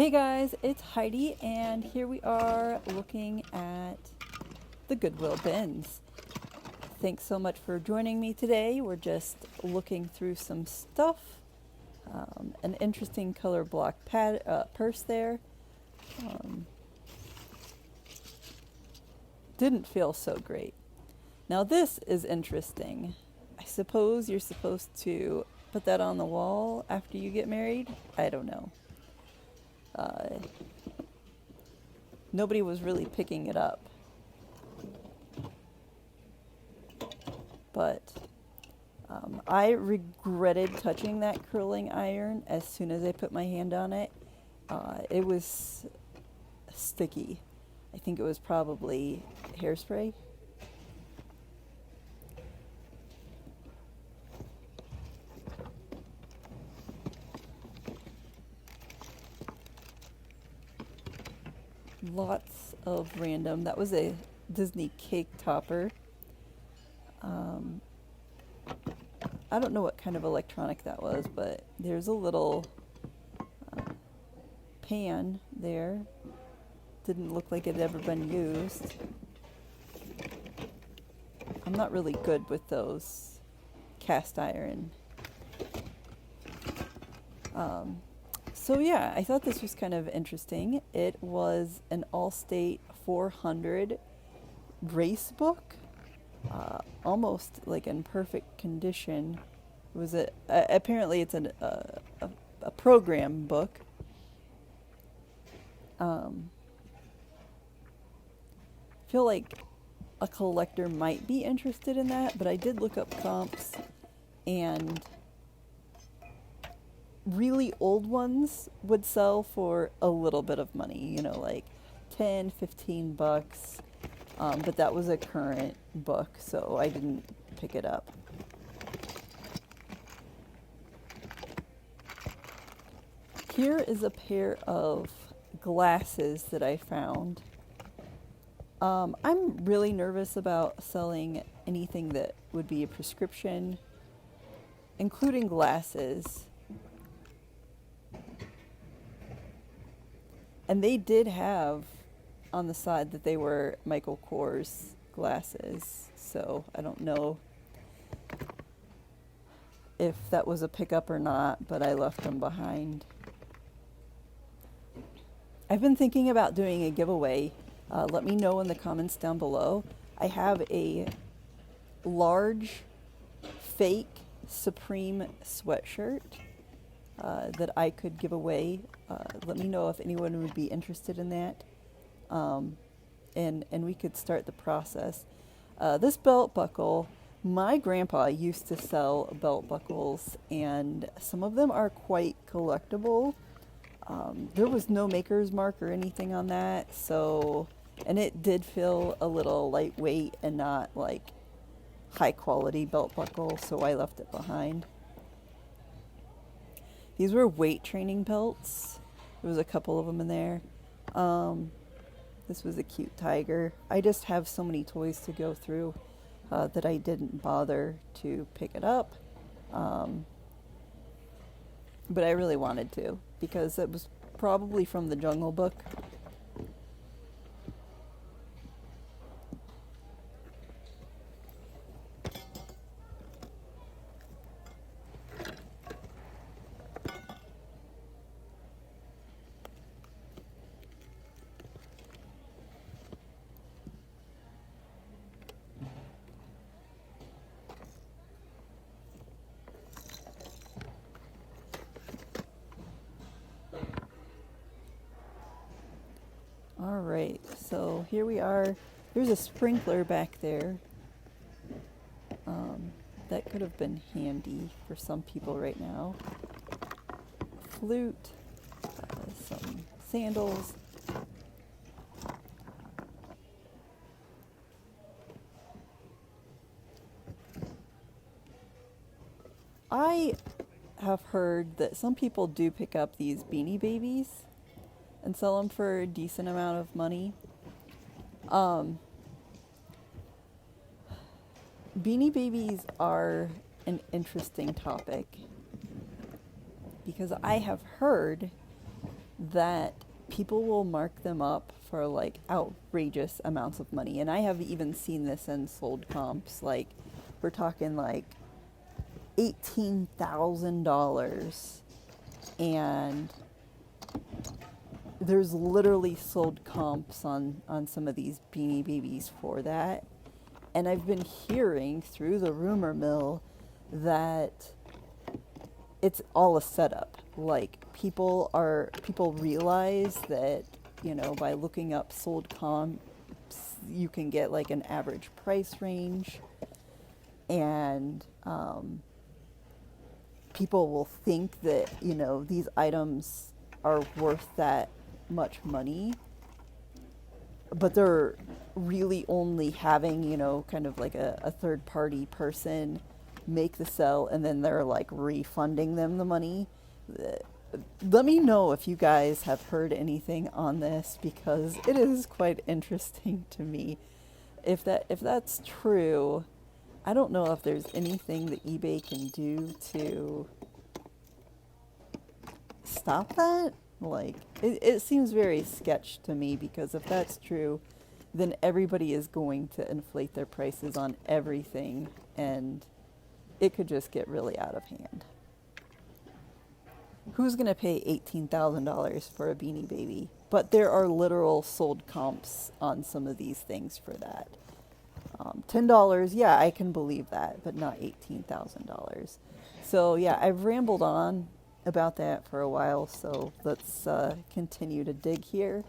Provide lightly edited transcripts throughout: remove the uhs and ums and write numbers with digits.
Hey guys, it's Heidi, and here we are looking at the Goodwill Bins. Thanks so much for joining me today. We're just looking through some stuff. An interesting color block purse there. Didn't feel so great. Now this is interesting. I suppose you're supposed to put that on the wall after you get married? I don't know. Nobody was really picking it up. But I regretted touching that curling iron as soon as I put my hand on it. It was sticky. I think it was probably hairspray. Lots of random. That was a Disney cake topper. I don't know what kind of electronic that was, but there's a little pan there. Didn't look like it had ever been used. I'm not really good with those cast iron. So yeah, I thought this was kind of interesting. It was an Allstate 400 race book, almost like in perfect condition. It was apparently it's a program book. Feel like a collector might be interested in that, but I did look up comps, and really old ones would sell for a little bit of money, like 10, 15 bucks. But that was a current book, so I didn't pick it up. Here is a pair of glasses that I found. I'm really nervous about selling anything that would be a prescription, including glasses. And they did have on the side that they were Michael Kors glasses, so I don't know if that was a pickup or not, but I left them behind. I've been thinking about doing a giveaway. Let me know in the comments down below. I have a large fake Supreme sweatshirt that I could give away. Let me know if anyone would be interested in that, and we could start the process. This belt buckle, my grandpa used to sell belt buckles, and some of them are quite collectible. There was no maker's mark or anything on that, and it did feel a little lightweight and not like high quality belt buckle, so I left it behind. These were weight training belts. There was a couple of them in there. This was a cute tiger. I just have so many toys to go through that I didn't bother to pick it up. But I really wanted to, because it was probably from the Jungle Book. All right, so here we are. There's a sprinkler back there. That could have been handy for some people right now. Flute, some sandals. I have heard that some people do pick up these Beanie Babies and sell them for a decent amount of money. Beanie Babies are an interesting topic because I have heard that people will mark them up for like outrageous amounts of money. And I have even seen this in sold comps. Like, we're talking like $18,000. And there's literally sold comps on some of these Beanie Babies for that. And I've been hearing through the rumor mill that it's all a setup. Like, people realize that, you know, by looking up sold comps, you can get like an average price range, and people will think that, you know, these items are worth that much money, but they're really only having, you know, kind of like a third party person make the sell, and then they're like refunding them the money. Let me know if you guys have heard anything on this, because it is quite interesting to me. If that's true, I don't know if there's anything that eBay can do to stop that. Like, it seems very sketch to me, because if that's true, then everybody is going to inflate their prices on everything, and it could just get really out of hand. Who's going to pay $18,000 for a Beanie Baby? But there are literal sold comps on some of these things for that. $10, yeah, I can believe that, but not $18,000. So yeah, I've rambled on about that for a while, so let's continue to dig here.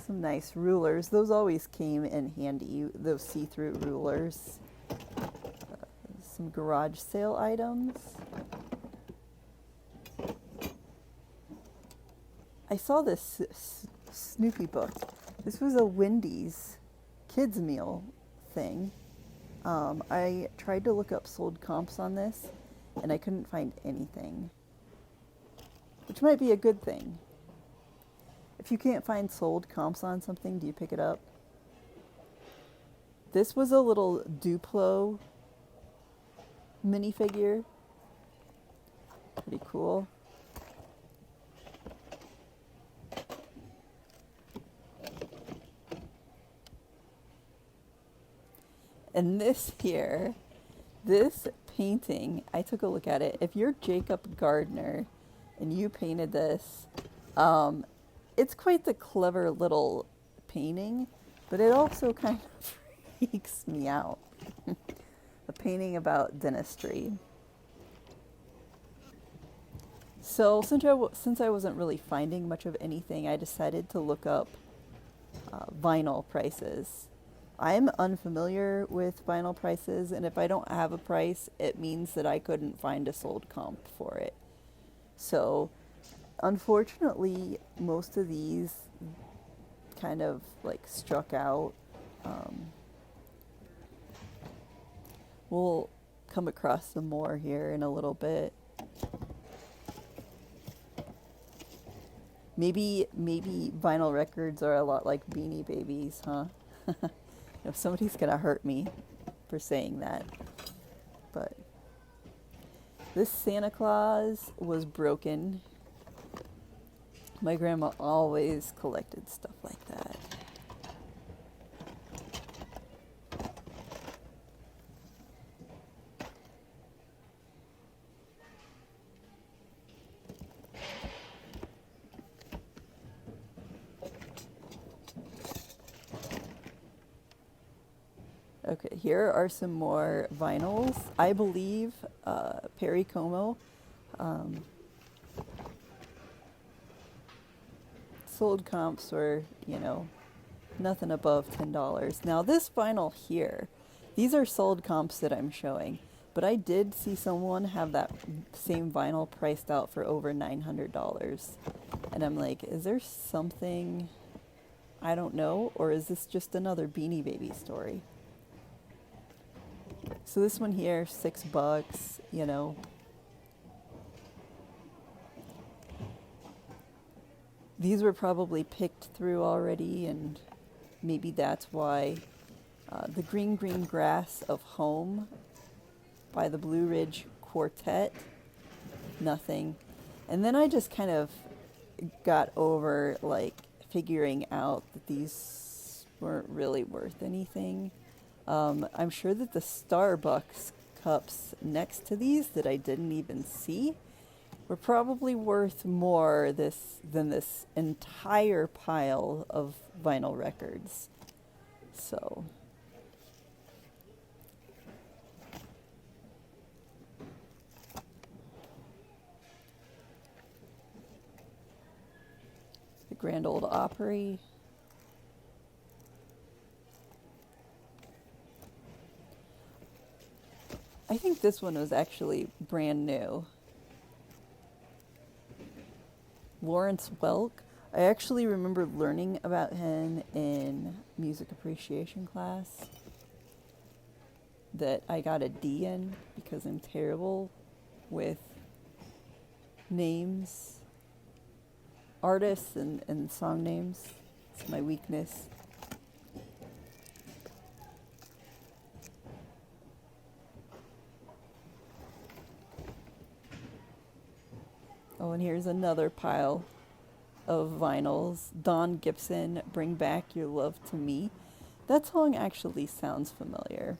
Some nice rulers. Those always came in handy, those see-through rulers. Some garage sale items. I saw this Snoopy book. This was a Wendy's kids meal thing. I tried to look up sold comps on this, and I couldn't find anything, which might be a good thing. If you can't find sold comps on something, do you pick it up? This was a little Duplo minifigure. Pretty cool. And this here, this painting, I took a look at it. If you're Jacob Gardner and you painted this, it's quite the clever little painting, but it also kind of freaks me out. A painting about dentistry. So since I wasn't really finding much of anything, I decided to look up vinyl prices. I'm unfamiliar with vinyl prices, and if I don't have a price, it means that I couldn't find a sold comp for it. So, unfortunately, most of these kind of like struck out. We'll come across some more here in a little bit. Maybe vinyl records are a lot like Beanie Babies, huh? If somebody's gonna hurt me for saying that. But this Santa Claus was broken. My grandma always collected stuff like that. Okay, here are some more vinyls. I believe Perry Como sold comps were, you know, nothing above $10. Now this vinyl here, these are sold comps that I'm showing, but I did see someone have that same vinyl priced out for over $900. And I'm like, is there something I don't know, or is this just another Beanie Baby story? So this one here, $6, you know. These were probably picked through already, and maybe that's why. The Green Green Grass of Home by the Blue Ridge Quartet, nothing. And then I just kind of got over like figuring out that these weren't really worth anything. I'm sure that the Starbucks cups next to these that I didn't even see were probably worth more than this entire pile of vinyl records. So the Grand Ole Opry. I think this one was actually brand new. Lawrence Welk. I actually remember learning about him in music appreciation class that I got a D in because I'm terrible with names, artists, and song names. It's my weakness. Oh, and here's another pile of vinyls. Don Gibson, Bring Back Your Love to Me. That song actually sounds familiar.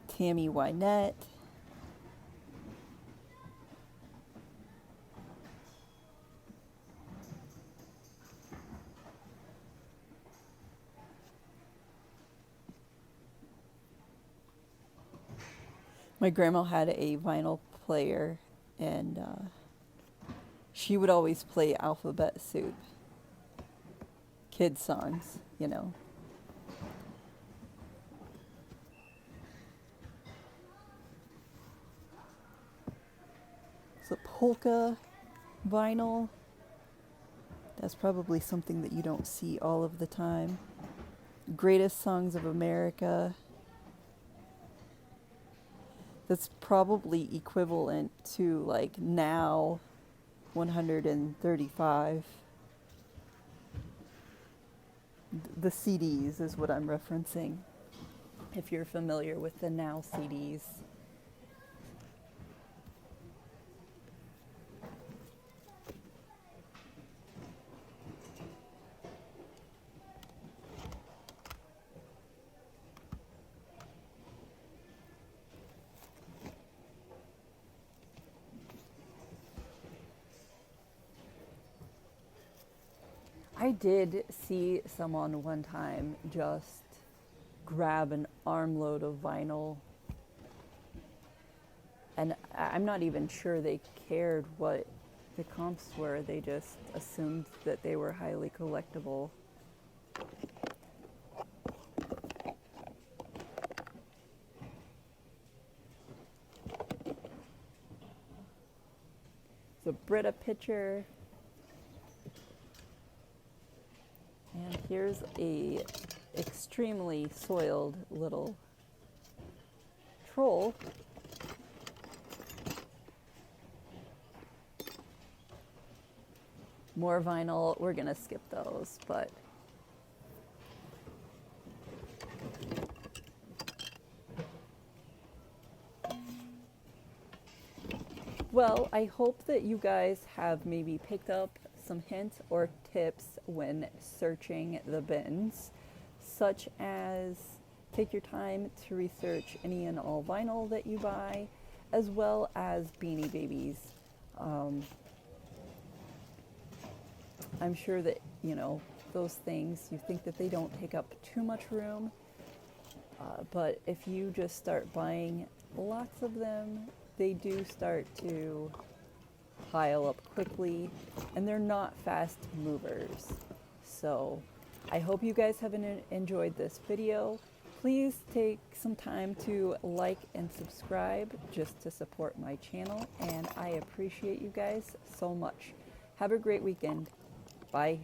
Tammy Wynette. My grandma had a vinyl player, and she would always play Alphabet Soup. Kids songs, you know. So polka vinyl. That's probably something that you don't see all of the time. Greatest Songs of America. That's probably equivalent to like now 135. The CDs is what I'm referencing, if you're familiar with the Now CDs. I did see someone one time just grab an armload of vinyl, and I'm not even sure they cared what the comps were. They just assumed that they were highly collectible. So Brita picture. And here's a extremely soiled little troll. More vinyl. We're gonna skip those, but well, I hope that you guys have maybe picked up some hints or tips when searching the bins, such as take your time to research any and all vinyl that you buy, as well as Beanie Babies. I'm sure that, you know, those things, you think that they don't take up too much room, but if you just start buying lots of them, they do start to pile up quickly, and they're not fast movers. So I hope you guys have enjoyed this video. Please take some time to like and subscribe just to support my channel, and I appreciate you guys so much. Have a great weekend. Bye.